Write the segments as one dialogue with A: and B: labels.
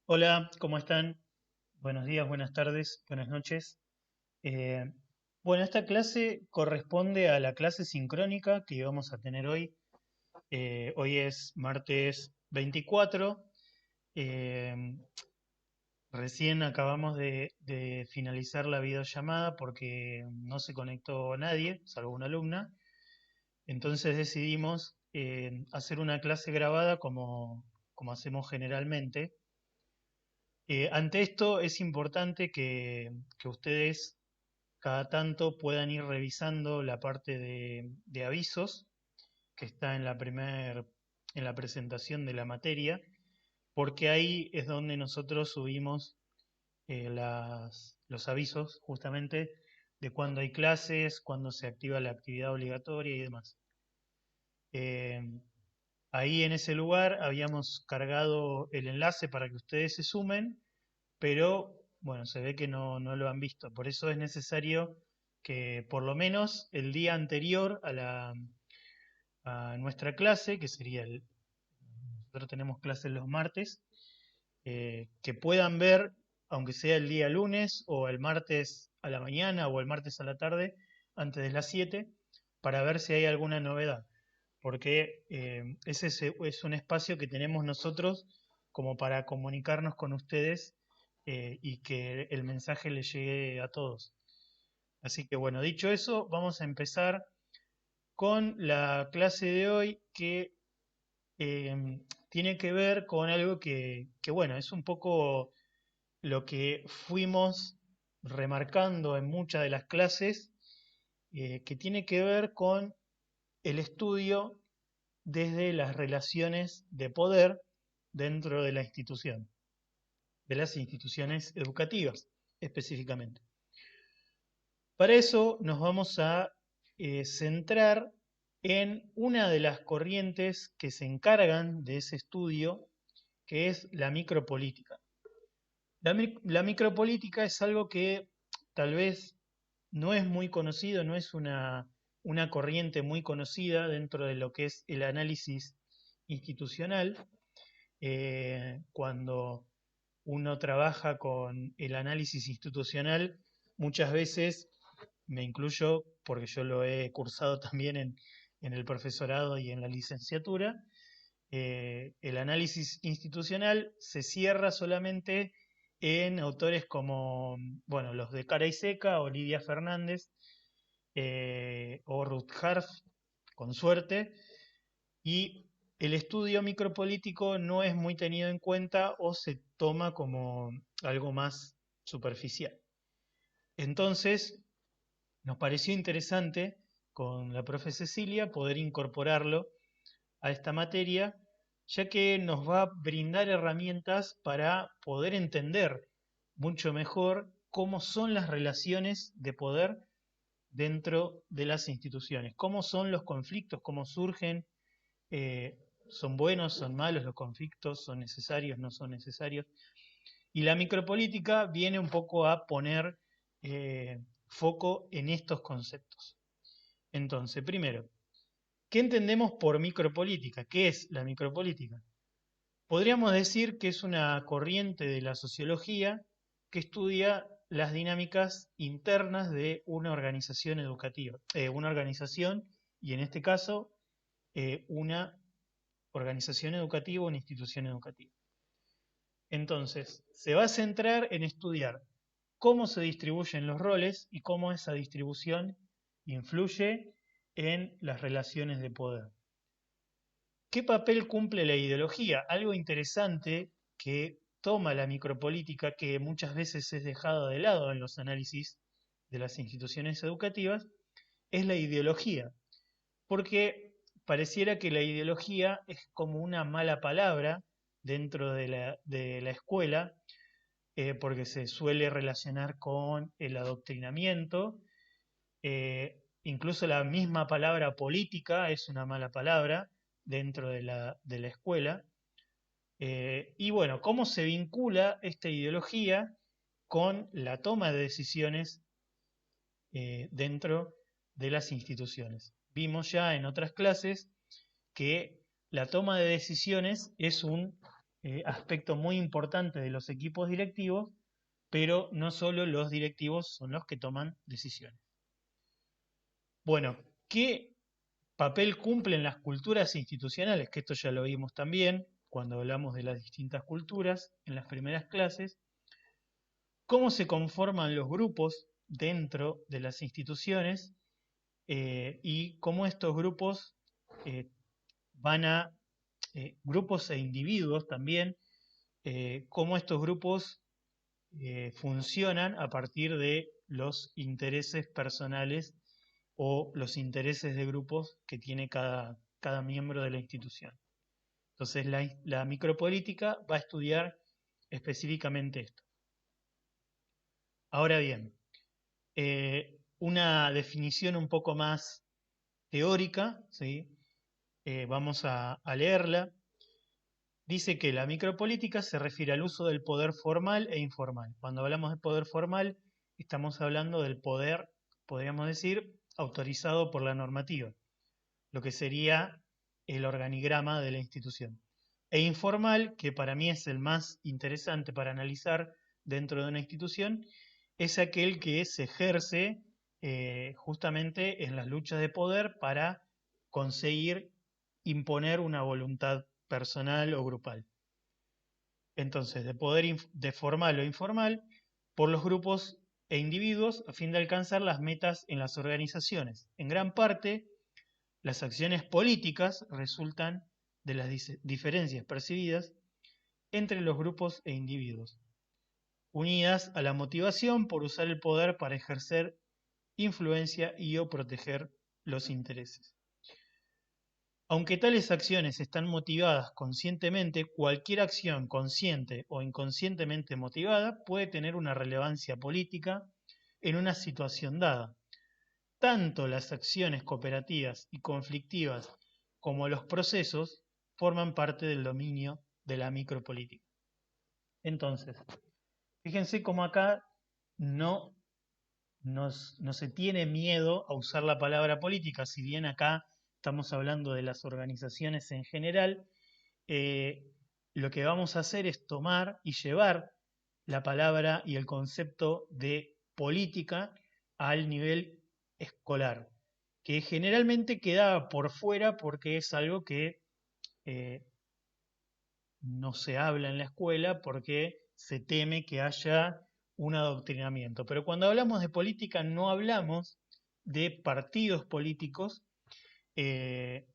A: Hola, ¿cómo están? Buenos días, buenas tardes, buenas noches. Eh, bueno, esta clase corresponde a la clase sincrónica que vamos a tener hoy. Hoy es martes 24. Eh, Recién acabamos de finalizar la videollamada porque no se conectó nadie, salvo una alumna. Entonces decidimos hacer una clase grabada como hacemos generalmente. Ante esto es importante que ustedes cada tanto puedan ir revisando la parte de avisos que está en en la presentación de la materia, porque ahí es donde nosotros subimos los avisos justamente de cuándo hay clases, cuándo se activa la actividad obligatoria y demás. Eh, Ahí en ese lugar habíamos cargado el enlace para que ustedes se sumen, pero bueno, se ve que no lo han visto. Por eso es necesario que por lo menos el día anterior a nuestra clase, que sería nosotros tenemos clases los martes, que puedan ver, aunque sea el día lunes o el martes a la mañana o el martes a la tarde, antes de las 7, para ver si hay alguna novedad. Porque ese es un espacio que tenemos nosotros como para comunicarnos con ustedes y que el mensaje les llegue a todos. Así que bueno, dicho eso, vamos a empezar con la clase de hoy que tiene que ver con algo bueno, es un poco lo que fuimos remarcando en muchas de las clases, que tiene que ver con el estudio desde las relaciones de poder dentro de la institución, de las instituciones educativas específicamente. Para eso nos vamos a centrar en una de las corrientes que se encargan de ese estudio, que es la micropolítica. La micropolítica es algo que tal vez no es muy conocido, no es una corriente muy conocida dentro de lo que es el análisis institucional. Cuando uno trabaja con el análisis institucional, muchas veces, me incluyo porque yo lo he cursado también en el profesorado y en la licenciatura, el análisis institucional se cierra solamente en autores como, bueno, los de Cara y Seca o Lidia Fernández o Ruth Harf, con suerte, y el estudio micropolítico no es muy tenido en cuenta o se toma como algo más superficial. Entonces, nos pareció interesante con la profe Cecilia poder incorporarlo a esta materia, ya que nos va a brindar herramientas para poder entender mucho mejor cómo son las relaciones de poder dentro de las instituciones, cómo son los conflictos, cómo surgen, son buenos, son malos los conflictos, son necesarios, no son necesarios. Y la micropolítica viene un poco a poner foco en estos conceptos. Entonces, primero, ¿qué entendemos por micropolítica? ¿Qué es la micropolítica? Podríamos decir que es una corriente de la sociología que estudia las dinámicas internas de una organización educativa, una organización y en este caso una organización educativa, una institución educativa. Entonces, se va a centrar en estudiar cómo se distribuyen los roles y cómo esa distribución influye en las relaciones de poder. ¿Qué papel cumple la ideología? Algo interesante que toma la micropolítica, que muchas veces es dejada de lado en los análisis de las instituciones educativas, es la ideología, porque pareciera que la ideología es como una mala palabra dentro de la escuela, porque se suele relacionar con el adoctrinamiento, incluso la misma palabra política es una mala palabra dentro de la escuela. Y bueno, ¿cómo se vincula esta ideología con la toma de decisiones dentro de las instituciones? Vimos ya en otras clases que la toma de decisiones es un aspecto muy importante de los equipos directivos, pero no solo los directivos son los que toman decisiones. Bueno, ¿qué papel cumplen las culturas institucionales? Que esto ya lo vimos también cuando hablamos de las distintas culturas en las primeras clases. ¿Cómo se conforman los grupos dentro de las instituciones y cómo estos grupos eh, van a, grupos e individuos también, cómo estos grupos funcionan a partir de los intereses personales o los intereses de grupos que tiene cada miembro de la institución? Entonces la micropolítica va a estudiar específicamente esto. Ahora bien, una definición un poco más teórica, ¿sí? Vamos a leerla. Dice que la micropolítica se refiere al uso del poder formal e informal. Cuando hablamos de poder formal, estamos hablando del poder, podríamos decir, autorizado por la normativa, lo que sería el organigrama de la institución. E informal, que para mí es el más interesante para analizar dentro de una institución, es aquel que se ejerce justamente en las luchas de poder para conseguir imponer una voluntad personal o grupal. Entonces, de poder de formal o informal por los grupos e individuos a fin de alcanzar las metas en las organizaciones. En gran parte, las acciones políticas resultan de las diferencias percibidas entre los grupos e individuos, unidas a la motivación por usar el poder para ejercer influencia y o proteger los intereses. Aunque tales acciones están motivadas conscientemente, cualquier acción consciente o inconscientemente motivada puede tener una relevancia política en una situación dada. Tanto las acciones cooperativas y conflictivas como los procesos forman parte del dominio de la micropolítica. Entonces, fíjense cómo acá no, no se tiene miedo a usar la palabra política, si bien acá estamos hablando de las organizaciones en general, eh, lo que vamos a hacer es tomar y llevar la palabra y el concepto de política al nivel escolar, que generalmente queda por fuera porque es algo que eh, no se habla en la escuela porque se teme que haya un adoctrinamiento. Pero cuando hablamos de política no hablamos de partidos políticos,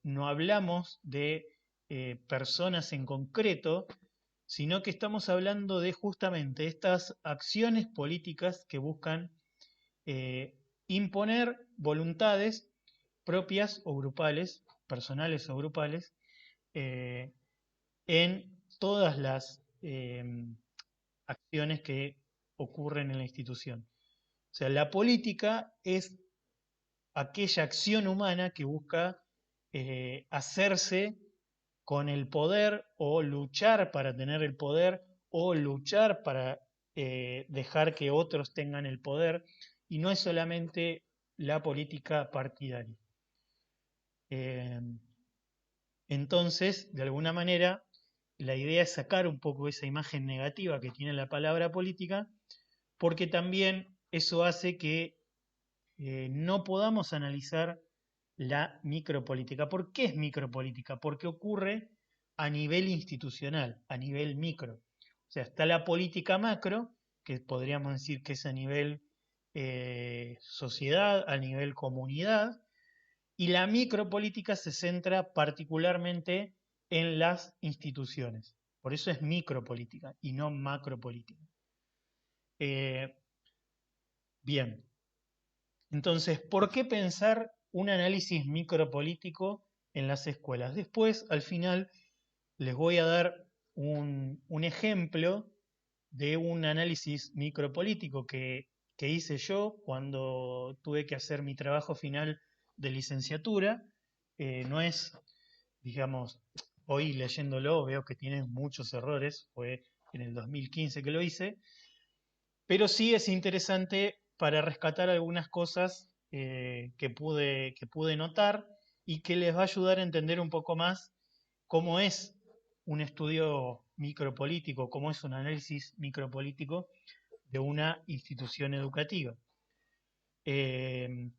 A: no hablamos de personas en concreto, sino que estamos hablando de justamente estas acciones políticas que buscan imponer voluntades propias o grupales, personales o grupales, eh, en todas las acciones que ocurren en la institución. O sea, la política es aquella acción humana que busca hacerse con el poder o luchar para tener el poder o luchar para dejar que otros tengan el poder, y no es solamente la política partidaria. Eh, entonces, de alguna manera, la idea es sacar un poco esa imagen negativa que tiene la palabra política, porque también eso hace que no podamos analizar la micropolítica. ¿Por qué es micropolítica? Porque ocurre a nivel institucional, a nivel micro. O sea, está la política macro, que podríamos decir que es a nivel sociedad, a nivel comunidad, y la micropolítica se centra particularmente en las instituciones. Por eso es micropolítica y no macropolítica. Eh, bien, entonces, ¿por qué pensar un análisis micropolítico en las escuelas? Después, al final, les voy a dar un ejemplo de un análisis micropolítico que hice yo cuando tuve que hacer mi trabajo final de licenciatura. No es, digamos, hoy leyéndolo veo que tiene muchos errores, fue en el 2015 que lo hice, pero sí es interesante para rescatar algunas cosas que pude notar y que les va a ayudar a entender un poco más cómo es un estudio micropolítico, cómo es un análisis micropolítico de una institución educativa. Eh,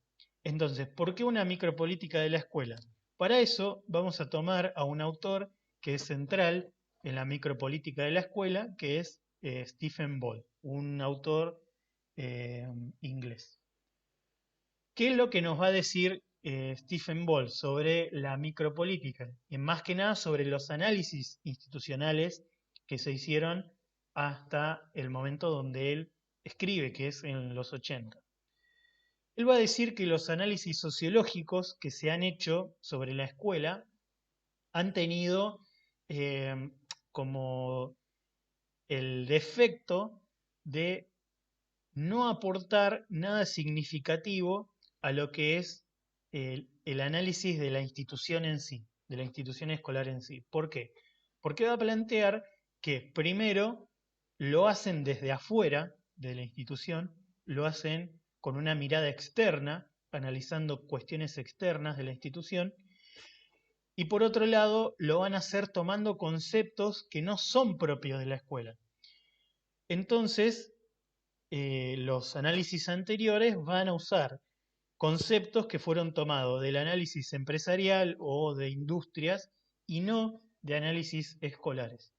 A: entonces, ¿por qué una micropolítica de la escuela? Para eso vamos a tomar a un autor que es central en la micropolítica de la escuela, que es Stephen Ball, un autor eh, inglés. ¿Qué es lo que nos va a decir Stephen Ball sobre la micropolítica? Y más que nada sobre los análisis institucionales que se hicieron hasta el momento donde él escribe, que es en los 80. Él va a decir que los análisis sociológicos que se han hecho sobre la escuela han tenido eh, como el defecto de no aportar nada significativo a lo que es el análisis de la institución en sí, de la institución escolar en sí. ¿Por qué? Porque va a plantear que primero lo hacen desde afuera de la institución, lo hacen con una mirada externa, analizando cuestiones externas de la institución, y por otro lado lo van a hacer tomando conceptos que no son propios de la escuela. Entonces, los análisis anteriores van a usar conceptos que fueron tomados del análisis empresarial o de industrias y no de análisis escolares.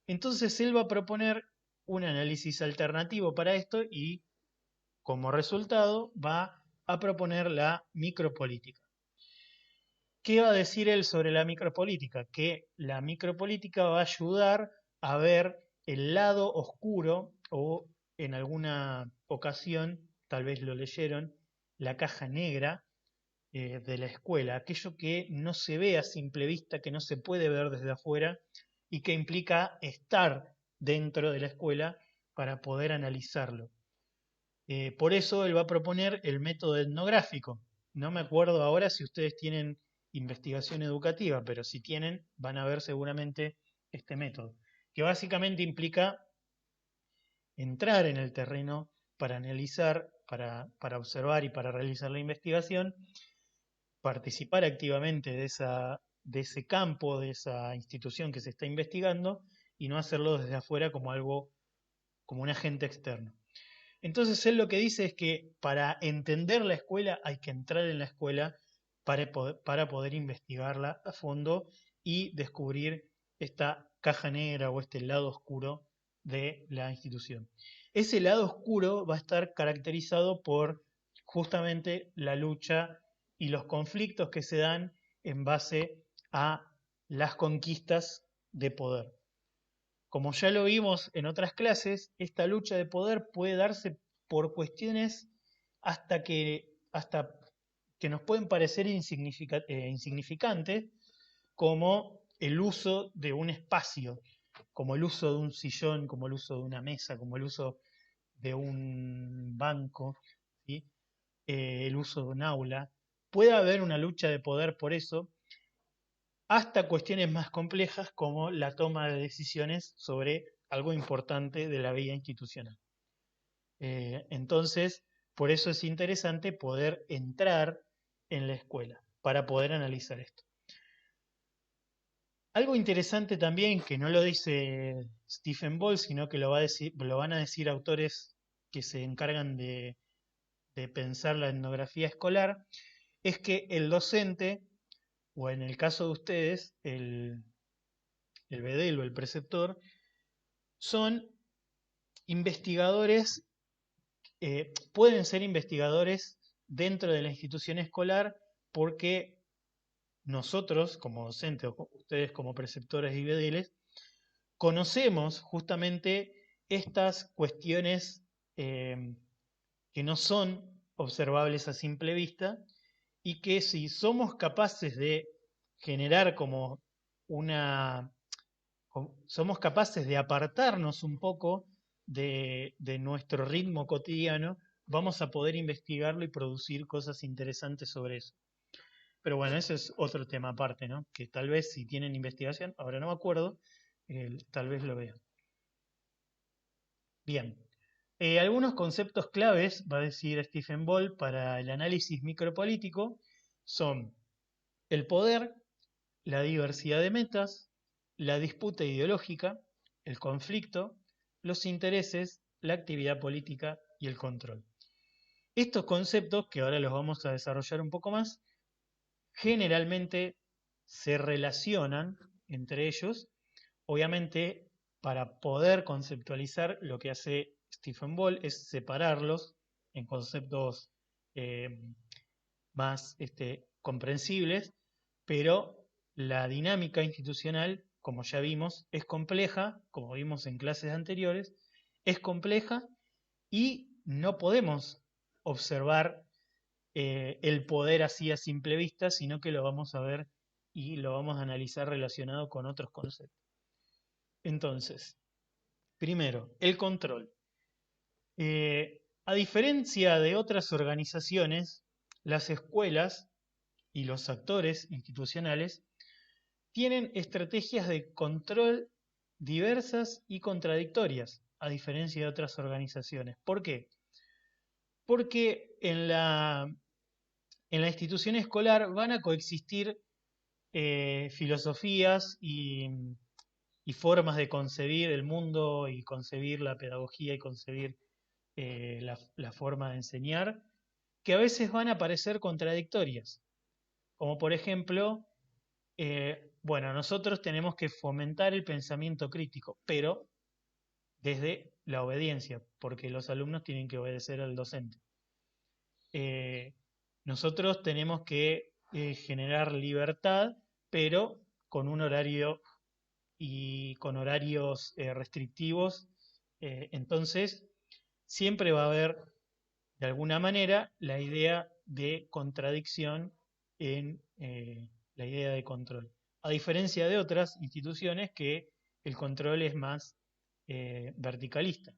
A: Entonces él va a proponer un análisis alternativo para esto y como resultado va a proponer la micropolítica. ¿Qué va a decir él sobre la micropolítica? Que la micropolítica va a ayudar a ver el lado oscuro o en alguna ocasión, tal vez lo leyeron, la caja negra de la escuela, aquello que no se ve a simple vista, que no se puede ver desde afuera y que implica estar dentro de la escuela para poder analizarlo. Por eso él va a proponer el método etnográfico. No me acuerdo ahora si ustedes tienen investigación educativa, pero si tienen, van a ver seguramente este método, que básicamente implica entrar en el terreno para analizar, para observar y para realizar la investigación, participar activamente de ese campo, de esa institución que se está investigando, y no hacerlo desde afuera como algo, como un agente externo. Entonces él lo que dice es que para entender la escuela hay que entrar en la escuela para poder investigarla a fondo y descubrir esta caja negra o este lado oscuro de la institución. Ese lado oscuro va a estar caracterizado por justamente la lucha y los conflictos que se dan en base a las conquistas de poder. Como ya lo vimos en otras clases, esta lucha de poder puede darse por cuestiones hasta que nos pueden parecer insignificantes, como el uso de un espacio, como el uso de un sillón, como el uso de una mesa, como el uso de un banco, ¿sí? El uso de un aula. Puede haber una lucha de poder por eso, hasta cuestiones más complejas como la toma de decisiones sobre algo importante de la vida institucional. Entonces, por eso es interesante poder entrar en la escuela para poder analizar esto. Algo interesante también, que no lo dice Stephen Ball, sino que lo van a decir autores que se encargan de pensar la etnografía escolar, es que el docente, o en el caso de ustedes, el bedel o el preceptor, son investigadores, pueden ser investigadores dentro de la institución escolar porque nosotros como docentes o ustedes como preceptores y bedeles conocemos justamente estas cuestiones eh, que no son observables a simple vista y que si somos capaces de generar como una somos capaces de apartarnos un poco de nuestro ritmo cotidiano, vamos a poder investigarlo y producir cosas interesantes sobre eso. Pero bueno, ese es otro tema aparte, ¿no? Que tal vez si tienen investigación, ahora no me acuerdo, tal vez lo vean. Bien. Algunos conceptos claves, va a decir Stephen Ball, para el análisis micropolítico son el poder, la diversidad de metas, la disputa ideológica, el conflicto, los intereses, la actividad política y el control. Estos conceptos, que ahora los vamos a desarrollar un poco más, generalmente se relacionan entre ellos. Obviamente, para poder conceptualizar, lo que hace Stephen Ball es separarlos en conceptos eh, más comprensibles, pero la dinámica institucional, como ya vimos, es compleja, como vimos en clases anteriores, es compleja y no podemos observar el poder así a simple vista, sino que lo vamos a ver y lo vamos a analizar relacionado con otros conceptos. Entonces, primero, el control. A diferencia de otras organizaciones, las escuelas y los actores institucionales tienen estrategias de control diversas y contradictorias, a diferencia de otras organizaciones. ¿Por qué? Porque en la institución escolar van a coexistir filosofías y formas de concebir el mundo y concebir la pedagogía y concebir la forma de enseñar, que a veces van a parecer contradictorias. Como por ejemplo, bueno, nosotros tenemos que fomentar el pensamiento crítico, pero desde la obediencia, porque los alumnos tienen que obedecer al docente. Eh, Nosotros tenemos que generar libertad, pero con un horario y con horarios restrictivos. Entonces, siempre va a haber, de alguna manera, la idea de contradicción en la idea de control. A diferencia de otras instituciones que el control es más verticalista.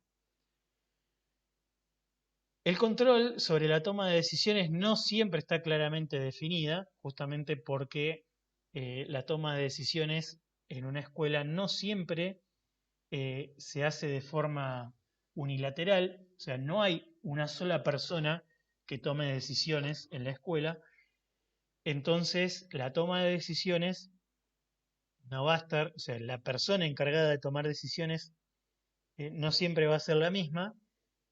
A: El control sobre la toma de decisiones no siempre está claramente definida, justamente porque la toma de decisiones en una escuela no siempre se hace de forma unilateral, o sea, no hay una sola persona que tome decisiones en la escuela, entonces la toma de decisiones no va a estar, o sea, la persona encargada de tomar decisiones no siempre va a ser la misma,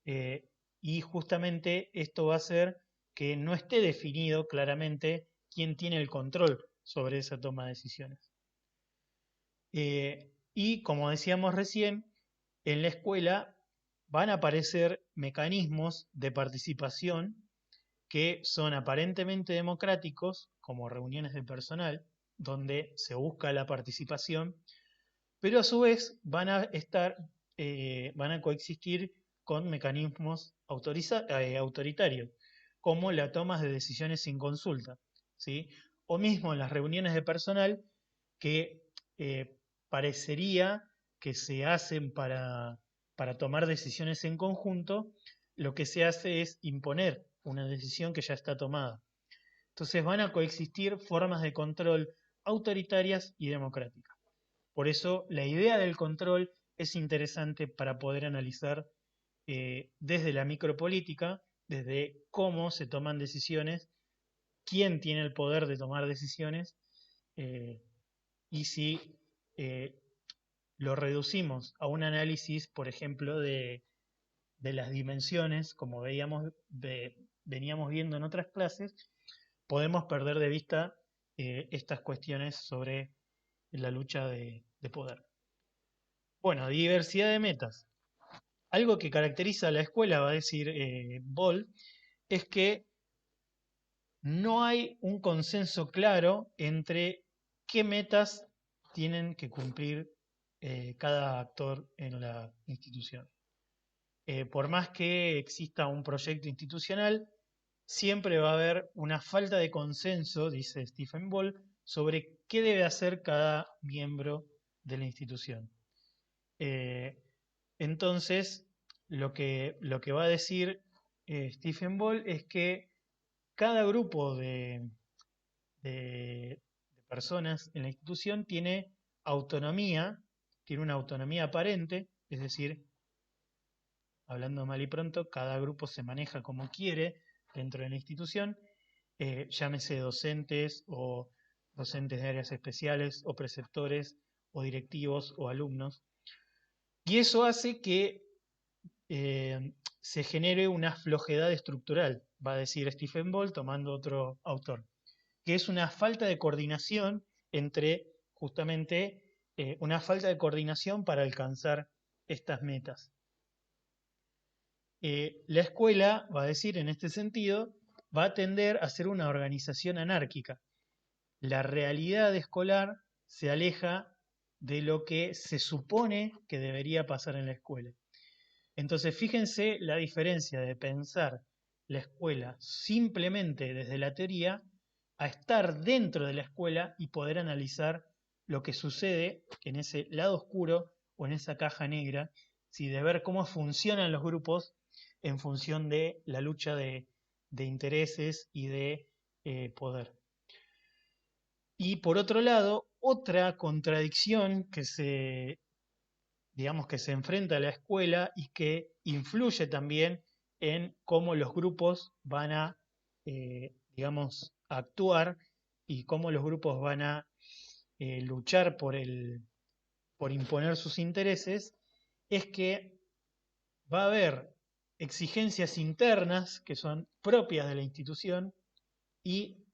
A: eh, y justamente esto va a hacer que no esté definido claramente quién tiene el control sobre esa toma de decisiones. Y como decíamos recién, en la escuela van a aparecer mecanismos de participación que son aparentemente democráticos, como reuniones de personal, donde se busca la participación, pero a su vez van a coexistir con mecanismos autoritarios, como la toma de decisiones sin consulta, ¿sí? O mismo en las reuniones de personal que eh, parecería que se hacen para tomar decisiones en conjunto, lo que se hace es imponer una decisión que ya está tomada. Entonces van a coexistir formas de control autoritarias y democráticas. Por eso la idea del control es interesante para poder analizar desde la micropolítica, desde cómo se toman decisiones, quién tiene el poder de tomar decisiones, eh, y si eh, lo reducimos a un análisis, por ejemplo, de las dimensiones, como veníamos viendo en otras clases, podemos perder de vista estas cuestiones sobre la lucha de poder. Bueno, diversidad de metas. Algo que caracteriza a la escuela, va a decir Ball, es que no hay un consenso claro entre qué metas tienen que cumplir cada actor en la institución. Por más que exista un proyecto institucional, siempre va a haber una falta de consenso, dice Stephen Ball, sobre qué debe hacer cada miembro de la institución. Eh, entonces, lo que va a decir Stephen Ball es que cada grupo de personas en la institución tiene autonomía, tiene una autonomía aparente, es decir, hablando mal y pronto, cada grupo se maneja como quiere dentro de la institución, llámese docentes o docentes de áreas especiales o preceptores o directivos o alumnos. Y eso hace que se genere una flojedad estructural, va a decir Stephen Ball tomando otro autor, que es una falta de coordinación entre justamente una falta de coordinación para alcanzar estas metas. La escuela, va a decir en este sentido, va a tender a ser una organización anárquica. La realidad escolar se aleja de lo que se supone que debería pasar en la escuela. Entonces, fíjense la diferencia de pensar la escuela simplemente desde la teoría a estar dentro de la escuela y poder analizar lo que sucede en ese lado oscuro o en esa caja negra, ¿sí? De ver cómo funcionan los grupos en función de la lucha de intereses y de poder. Y por otro lado, otra contradicción que digamos, que se enfrenta a la escuela y que influye también en cómo los grupos van a, digamos, actuar y cómo los grupos van a luchar por imponer sus intereses, es que va a haber exigencias internas que son propias de la institución y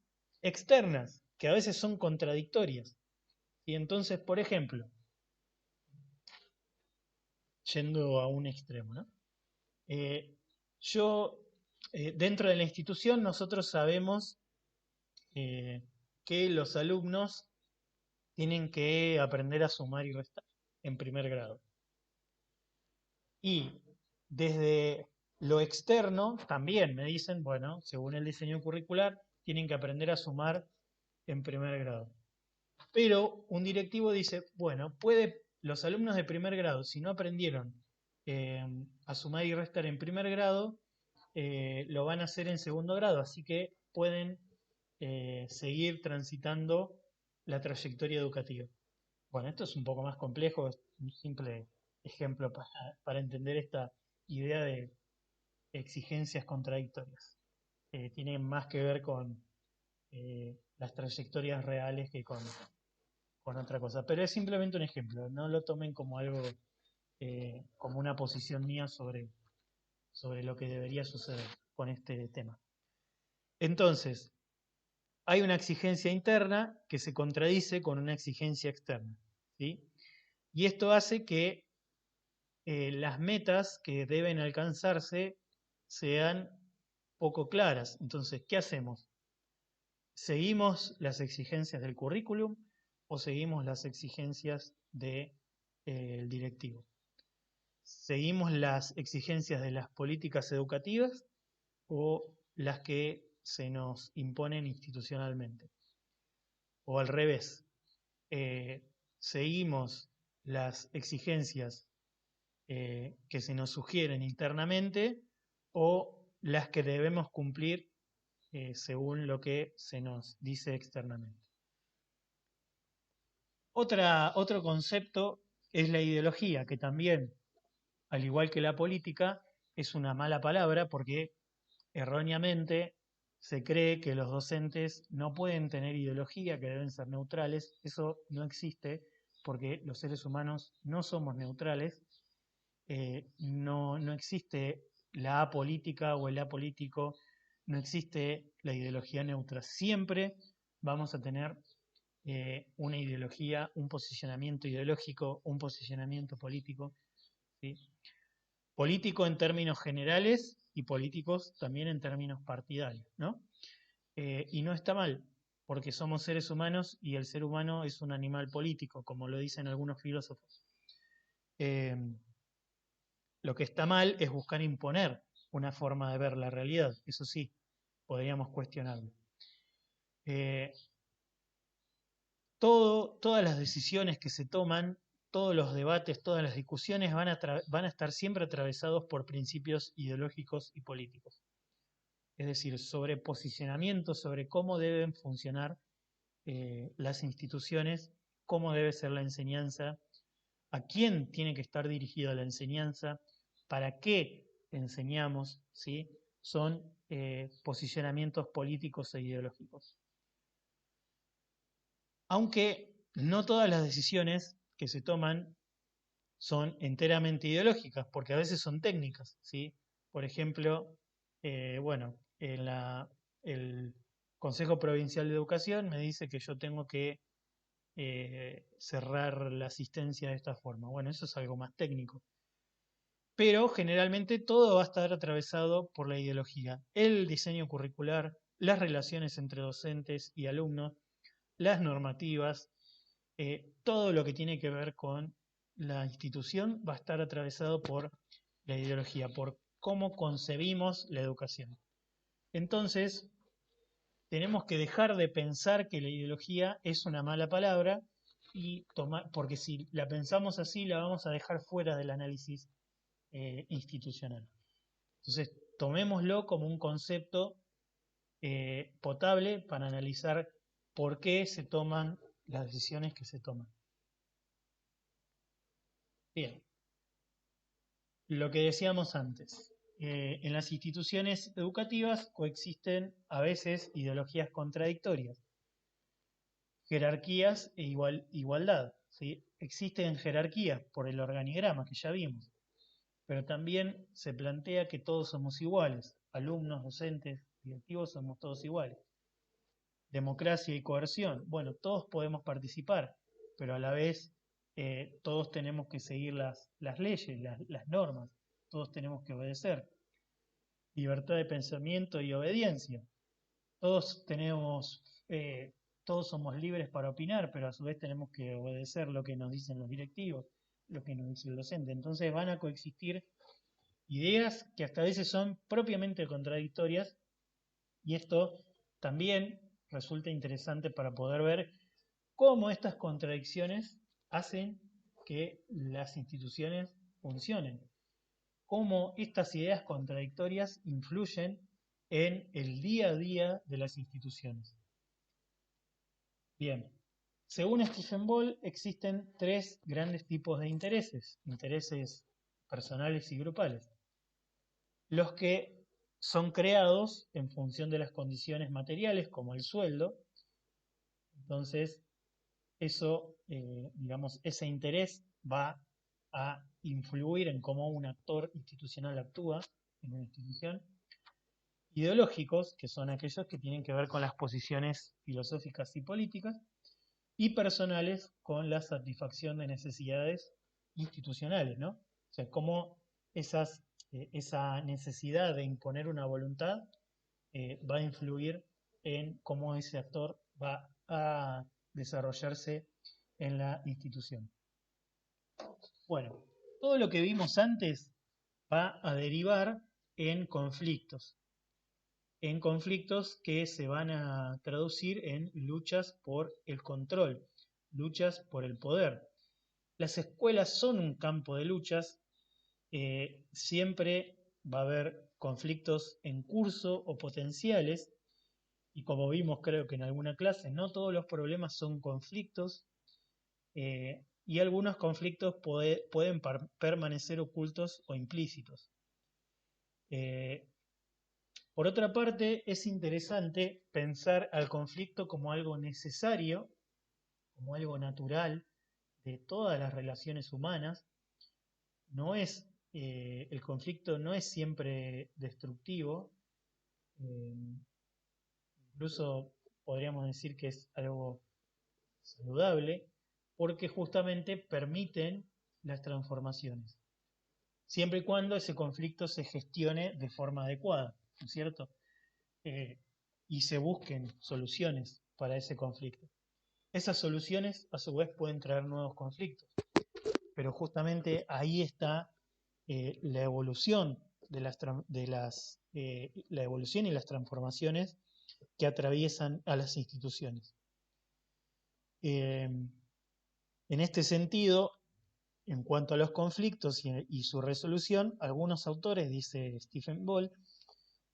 A: externas, que a veces son contradictorias. Y entonces, por ejemplo, yendo a un extremo, ¿no? Eh, yo, dentro de la institución, nosotros sabemos eh, que los alumnos tienen que aprender a sumar y restar en primer grado. Y desde lo externo también me dicen, bueno, según el diseño curricular, tienen que aprender a sumar en primer grado. Pero un directivo dice, bueno, los alumnos de primer grado, si no aprendieron a sumar y restar en primer grado, lo van a hacer en segundo grado, así que pueden seguir transitando la trayectoria educativa. Bueno, esto es un poco más complejo, es un simple ejemplo para entender esta idea de exigencias contradictorias. Tiene más que ver con las trayectorias reales que con otra cosa. Pero es simplemente un ejemplo, no lo tomen como algo, como una posición mía sobre lo que debería suceder con este tema. Entonces, hay una exigencia interna que se contradice con una exigencia externa, ¿sí? Y esto hace que las metas que deben alcanzarse sean poco claras. Entonces, ¿qué hacemos? ¿Seguimos las exigencias del currículum o seguimos las exigencias del directivo? ¿Seguimos las exigencias de las políticas educativas o las que se nos imponen institucionalmente? O al revés, eh, seguimos las exigencias que se nos sugieren internamente o las que debemos cumplir según lo que se nos dice externamente. Otro concepto es la ideología, que también, al igual que la política, es una mala palabra porque erróneamente se cree que los docentes no pueden tener ideología, que deben ser neutrales. Eso no existe porque los seres humanos no somos neutrales. No existe la apolítica o el apolítico, no existe la ideología neutra. Siempre vamos a tener una ideología, un posicionamiento ideológico, un posicionamiento político, ¿sí? Político en términos generales y políticos también en términos partidarios, ¿no? Y no está mal, porque somos seres humanos y el ser humano es un animal político, como lo dicen algunos filósofos. Eh, lo que está mal es buscar imponer una forma de ver la realidad, eso sí, podríamos cuestionarlo. Eh, todas las decisiones que se toman, todos los debates, todas las discusiones van a estar siempre atravesados por principios ideológicos y políticos. Es decir, sobre posicionamiento, sobre cómo deben funcionar las instituciones, cómo debe ser la enseñanza, a quién tiene que estar dirigida la enseñanza, para qué enseñamos, ¿sí? Son posicionamientos políticos e ideológicos. Aunque no todas las decisiones que se toman son enteramente ideológicas, porque a veces son técnicas, ¿sí? Por ejemplo, bueno, el Consejo Provincial de Educación me dice que yo tengo que cerrar la asistencia de esta forma. Bueno, eso es algo más técnico. Pero generalmente todo va a estar atravesado por la ideología. El diseño curricular, las relaciones entre docentes y alumnos, las normativas, todo lo que tiene que ver con la institución va a estar atravesado por la ideología, por cómo concebimos la educación. Entonces, tenemos que dejar de pensar que la ideología es una mala palabra y tomar, porque si la pensamos así, la vamos a dejar fuera del análisis institucional. Entonces, tomémoslo como un concepto potable para analizar por qué se toman las decisiones que se toman. Bien, lo que decíamos antes. En las instituciones educativas coexisten a veces ideologías contradictorias, jerarquías e igualdad. ¿Sí? Existen jerarquías por el organigrama que ya vimos, pero también se plantea que todos somos iguales, alumnos, docentes, directivos somos todos iguales. Democracia y coerción, bueno, todos podemos participar, pero a la vez todos tenemos que seguir las leyes, las normas, todos tenemos que obedecer. Libertad de pensamiento y obediencia. Todos tenemos, todos somos libres para opinar, pero a su vez tenemos que obedecer lo que nos dicen los directivos, lo que nos dice el docente. Entonces van a coexistir ideas que hasta a veces son propiamente contradictorias y esto también resulta interesante para poder ver cómo estas contradicciones hacen que las instituciones funcionen, cómo estas ideas contradictorias influyen en el día a día de las instituciones. Bien, según Stephen Ball existen tres grandes tipos de intereses, intereses personales y grupales. Los que son creados en función de las condiciones materiales, como el sueldo. Entonces, eso, digamos, ese interés va a influir en cómo un actor institucional actúa en una institución. Ideológicos, que son aquellos que tienen que ver con las posiciones filosóficas y políticas, y personales con la satisfacción de necesidades institucionales, ¿no? O sea, cómo esa necesidad de imponer una voluntad va a influir en cómo ese actor va a desarrollarse en la institución. Bueno, todo lo que vimos antes va a derivar en conflictos que se van a traducir en luchas por el control, luchas por el poder. Las escuelas son un campo de luchas, siempre va a haber conflictos en curso o potenciales, y como vimos creo que en alguna clase, no todos los problemas son conflictos, y algunos conflictos pueden permanecer ocultos o implícitos. Por otra parte, es interesante pensar al conflicto como algo necesario, como algo natural de todas las relaciones humanas. No es, el conflicto no es siempre destructivo, eh, incluso podríamos decir que es algo saludable, porque justamente permiten las transformaciones, siempre y cuando ese conflicto se gestione de forma adecuada, ¿no es cierto? Eh, y se busquen soluciones para ese conflicto. Esas soluciones a su vez pueden traer nuevos conflictos, pero justamente ahí está la evolución la evolución y las transformaciones que atraviesan a las instituciones. En este sentido, en cuanto a los conflictos y su resolución, algunos autores, dice Stephen Ball,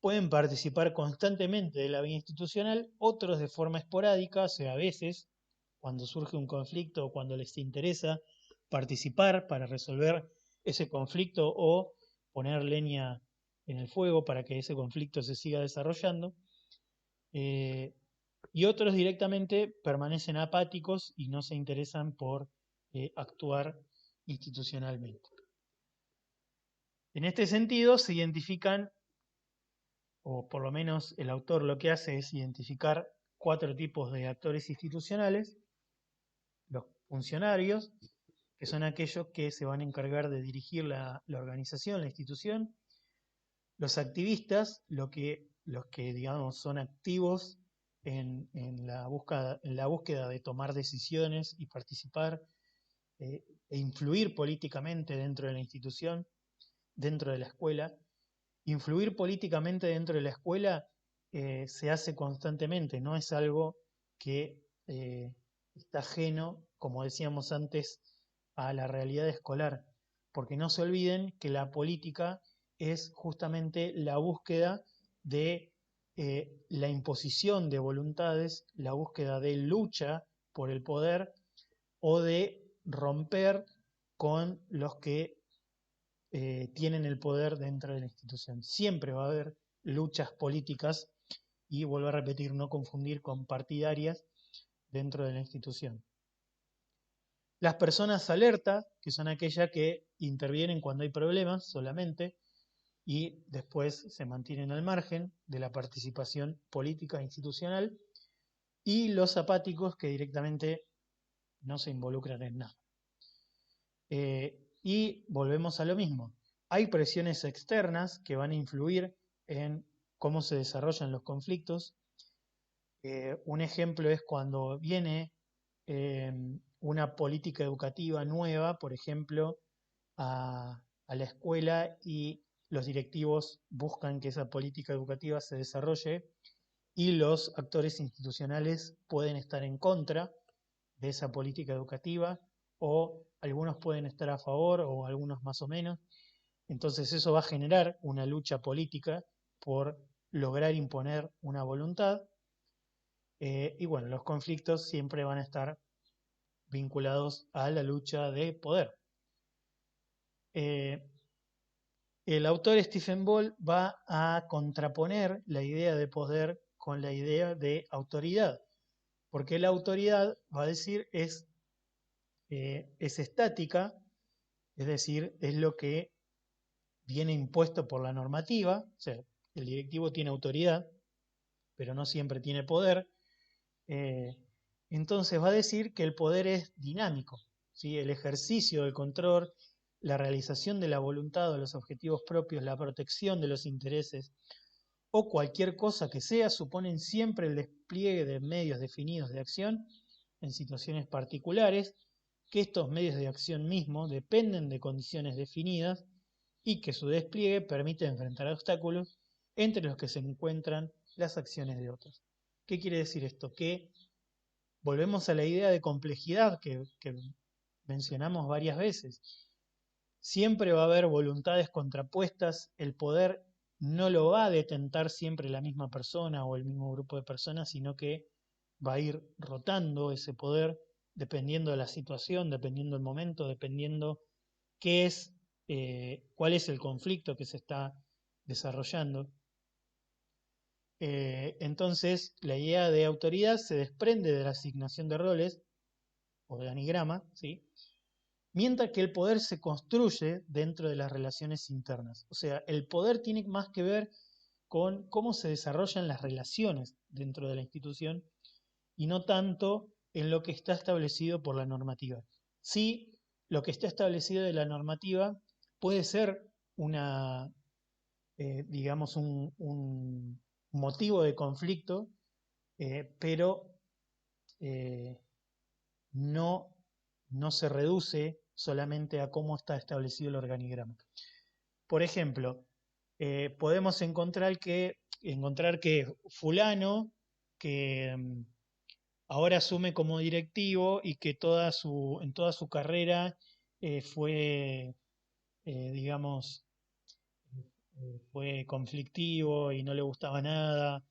A: pueden participar constantemente de la vida institucional, otros de forma esporádica, o sea, a veces, cuando surge un conflicto o cuando les interesa participar para resolver ese conflicto o poner leña en el fuego para que ese conflicto se siga desarrollando. Y otros directamente permanecen apáticos y no se interesan por actuar institucionalmente. En este sentido se identifican, o por lo menos el autor lo que hace es identificar 4 tipos de actores institucionales: los funcionarios, que son aquellos que se van a encargar de dirigir la organización, la institución; los activistas, los que digamos son activos en la búsqueda de tomar decisiones y participar e influir políticamente dentro de la institución, dentro de la escuela. Influir políticamente dentro de la escuela se hace constantemente, no es algo que está ajeno, como decíamos antes, a la realidad escolar, porque no se olviden que la política es justamente la búsqueda de la imposición de voluntades, la búsqueda de lucha por el poder o de romper con los que tienen el poder dentro de la institución. Siempre va a haber luchas políticas y, vuelvo a repetir, no confundir con partidarias dentro de la institución. Las personas alerta, que son aquellas que intervienen cuando hay problemas solamente y después se mantienen al margen de la participación política e institucional; y los apáticos, que directamente no se involucran en nada. Y volvemos a lo mismo. Hay presiones externas que van a influir en cómo se desarrollan los conflictos. Un ejemplo es cuando viene una política educativa nueva, por ejemplo, a la escuela, y los directivos buscan que esa política educativa se desarrolle y los actores institucionales pueden estar en contra de esa política educativa, o algunos pueden estar a favor o algunos más o menos. Entonces eso va a generar una lucha política por lograr imponer una voluntad. Y bueno, los conflictos siempre van a estar vinculados a la lucha de poder. El autor Stephen Ball va a contraponer la idea de poder con la idea de autoridad, porque la autoridad, va a decir, es estática, es decir, es lo que viene impuesto por la normativa. O sea, el directivo tiene autoridad, pero no siempre tiene poder. Eh, entonces va a decir que el poder es dinámico, ¿sí? El ejercicio del control, la realización de la voluntad o los objetivos propios, la protección de los intereses o cualquier cosa que sea, suponen siempre el despliegue de medios definidos de acción en situaciones particulares, que estos medios de acción mismos dependen de condiciones definidas y que su despliegue permite enfrentar obstáculos entre los que se encuentran las acciones de otros. ¿Qué quiere decir esto? Que volvemos a la idea de complejidad que mencionamos varias veces. Siempre va a haber voluntades contrapuestas, el poder no lo va a detentar siempre la misma persona o el mismo grupo de personas, sino que va a ir rotando ese poder dependiendo de la situación, dependiendo del momento, dependiendo cuál es el conflicto que se está desarrollando. Entonces, la idea de autoridad se desprende de la asignación de roles o de anigrama, ¿sí? Mientras que el poder se construye dentro de las relaciones internas. O sea, el poder tiene más que ver con cómo se desarrollan las relaciones dentro de la institución y no tanto en lo que está establecido por la normativa. Sí, lo que está establecido de la normativa puede ser digamos, un motivo de conflicto, pero eh, no, no se reduce solamente a cómo está establecido el organigrama. Por ejemplo, podemos encontrar que fulano, que ahora asume como directivo y que en toda su carrera fue, digamos, fue conflictivo y no le gustaba nada,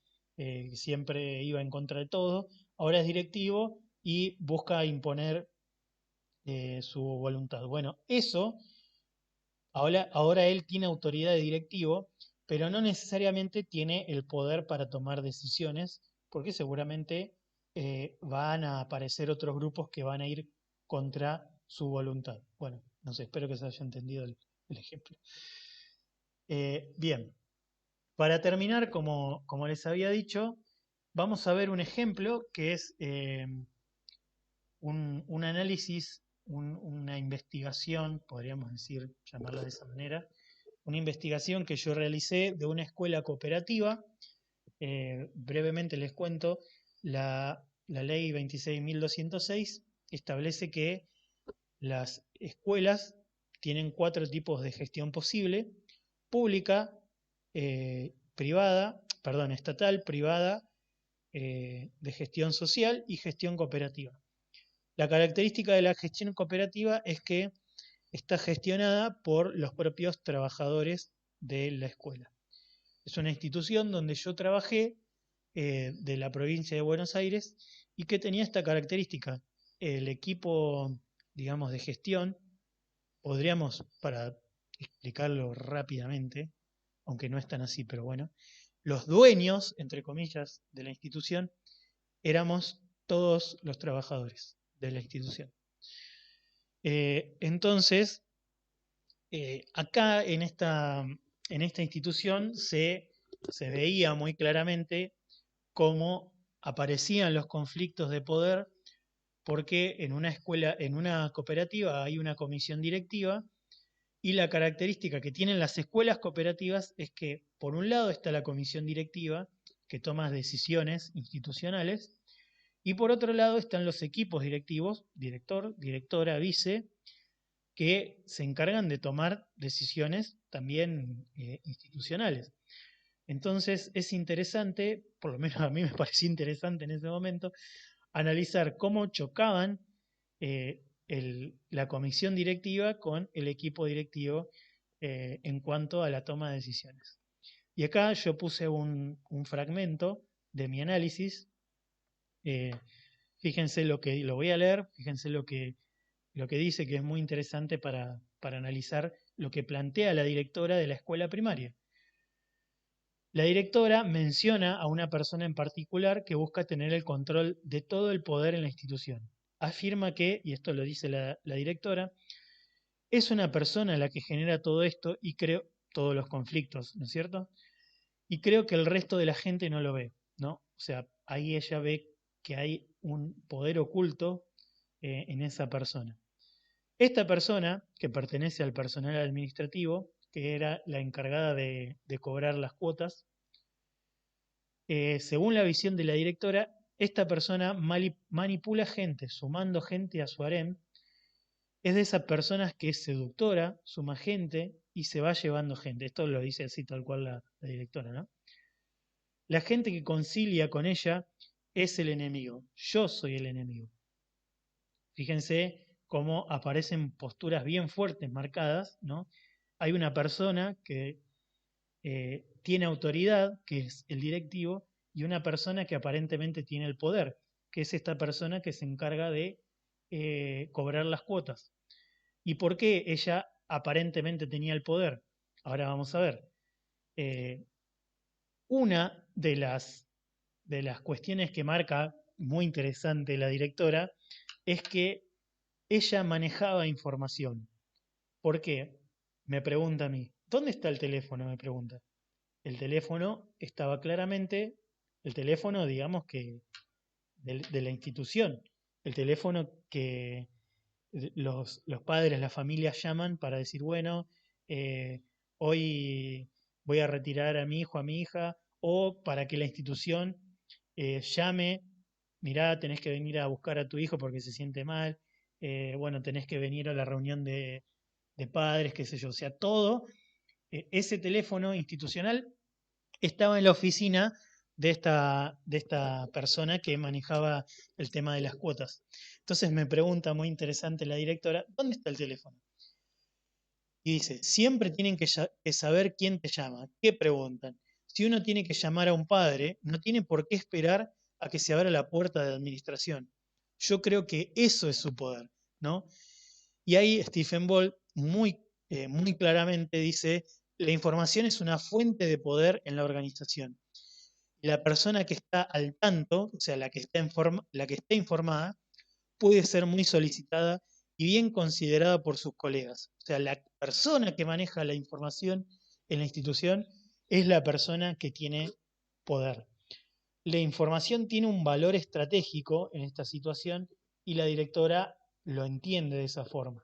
A: siempre iba en contra de todo, ahora es directivo y busca imponer su voluntad. Bueno, eso, ahora él tiene autoridad de directivo, pero no necesariamente tiene el poder para tomar decisiones, porque seguramente van a aparecer otros grupos que van a ir contra su voluntad. Bueno, no sé, espero que se haya entendido el ejemplo. Bien, para terminar, como les había dicho, vamos a ver un ejemplo que es un análisis, una investigación, podríamos decir, llamarla de esa manera, una investigación que yo realicé de una escuela cooperativa. Brevemente les cuento, la ley 26.206 establece que las escuelas tienen 4 tipos de gestión posible: pública, privada, perdón, estatal, privada, de gestión social y gestión cooperativa. La característica de la gestión cooperativa es que está gestionada por los propios trabajadores de la escuela. Es una institución donde yo trabajé, de la provincia de Buenos Aires, y que tenía esta característica. El equipo, digamos, de gestión, podríamos, para explicarlo rápidamente, aunque no es tan así, pero bueno, los dueños, entre comillas, de la institución, éramos todos los trabajadores de la institución. Entonces, acá en esta institución se veía muy claramente cómo aparecían los conflictos de poder, porque en una escuela, en una cooperativa hay una comisión directiva, y la característica que tienen las escuelas cooperativas es que por un lado está la comisión directiva que toma decisiones institucionales, y por otro lado están los equipos directivos, director, directora, vice, que se encargan de tomar decisiones también institucionales. Entonces es interesante, por lo menos a mí me pareció interesante en ese momento, analizar cómo chocaban la comisión directiva con el equipo directivo en cuanto a la toma de decisiones. Y acá yo puse un fragmento de mi análisis. eh, Fíjense lo voy a leer, fíjense lo que dice, que es muy interesante para analizar lo que plantea la directora de la escuela primaria. La directora menciona a una persona en particular que busca tener el control de todo el poder en la institución. Afirma que, y esto lo dice la directora, es una persona la que genera todo esto y creo todos los conflictos, ¿no es cierto? Y creo que el resto de la gente no lo ve, ¿no? O sea, ahí ella ve que hay un poder oculto en esa persona. Esta persona, que pertenece al personal administrativo, que era la encargada de cobrar las cuotas, según la visión de la directora, esta persona manipula gente, sumando gente a su harem. Es de esas personas que es seductora, suma gente y se va llevando gente. Esto lo dice así tal cual la directora, ¿no? La gente que concilia con ella es el enemigo. Yo soy el enemigo. Fíjense cómo aparecen posturas bien fuertes, marcadas, ¿no? Hay una persona que tiene autoridad, que es el directivo, y una persona que aparentemente tiene el poder, que es esta persona que se encarga de cobrar las cuotas. ¿Y por qué ella aparentemente tenía el poder? Ahora vamos a ver. Una de las cuestiones que marca muy interesante la directora es que ella manejaba información. ¿Por qué? Me pregunta a mí. ¿Dónde está el teléfono? Me pregunta. El teléfono estaba claramente, el teléfono, digamos que, de la institución, el teléfono que los padres, las familias llaman para decir, bueno, hoy voy a retirar a mi hijo, a mi hija, o para que la institución llame, mirá, tenés que venir a buscar a tu hijo porque se siente mal, bueno, tenés que venir a la reunión de padres, qué sé yo, o sea, todo ese teléfono institucional estaba en la oficina de esta persona que manejaba el tema de las cuotas. Entonces me pregunta, muy interesante la directora, ¿dónde está el teléfono? Y dice, siempre tienen que saber quién te llama, qué preguntan. Si uno tiene que llamar a un padre, no tiene por qué esperar a que se abra la puerta de administración. Yo creo que eso es su poder, ¿no? Y ahí Stephen Ball muy claramente dice, la información es una fuente de poder en la organización. La persona que está al tanto, o sea, la que está informada, puede ser muy solicitada y bien considerada por sus colegas. O sea, la persona que maneja la información en la institución es la persona que tiene poder. La información tiene un valor estratégico en esta situación y la directora lo entiende de esa forma.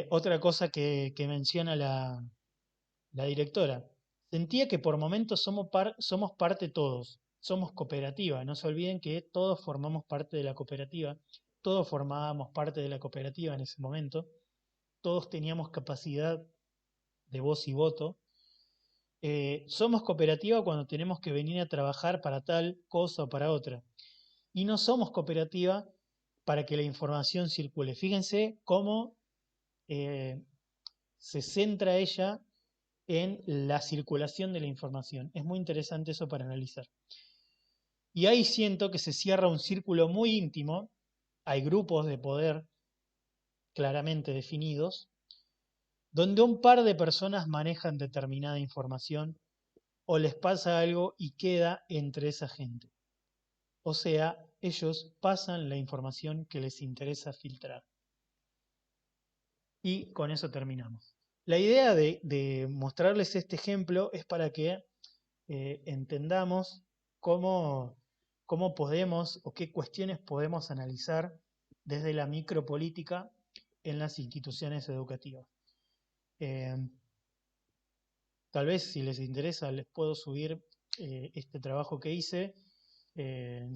A: Otra cosa que menciona la directora, sentía que por momentos somos parte todos, somos cooperativa, no se olviden que todos formamos parte de la cooperativa, todos formábamos parte de la cooperativa en ese momento, todos teníamos capacidad de voz y voto. Somos cooperativa cuando tenemos que venir a trabajar para tal cosa o para otra. Y no somos cooperativa para que la información circule. Fíjense cómo eh, se centra ella en la circulación de la información. Es muy interesante eso para analizar. Y ahí siento que se cierra un círculo muy íntimo. Hay grupos de poder claramente definidos, donde un par de personas manejan determinada información o les pasa algo y queda entre esa gente. O sea, ellos pasan la información que les interesa filtrar. Y con eso terminamos. La idea de mostrarles este ejemplo es para que entendamos cómo, cómo podemos o qué cuestiones podemos analizar desde la micropolítica en las instituciones educativas. Eh, Tal vez si les interesa les puedo subir este trabajo que hice. Eh,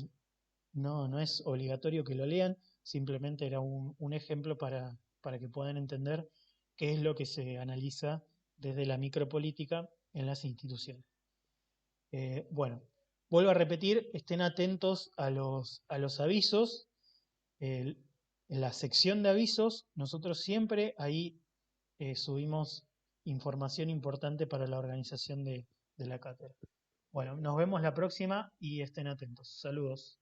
A: no es obligatorio que lo lean, simplemente era un ejemplo para que puedan entender qué es lo que se analiza desde la micropolítica en las instituciones. Bueno, vuelvo a repetir, estén atentos a los avisos. En la sección de avisos, nosotros siempre ahí subimos información importante para la organización de la cátedra. Bueno, nos vemos la próxima y estén atentos. Saludos.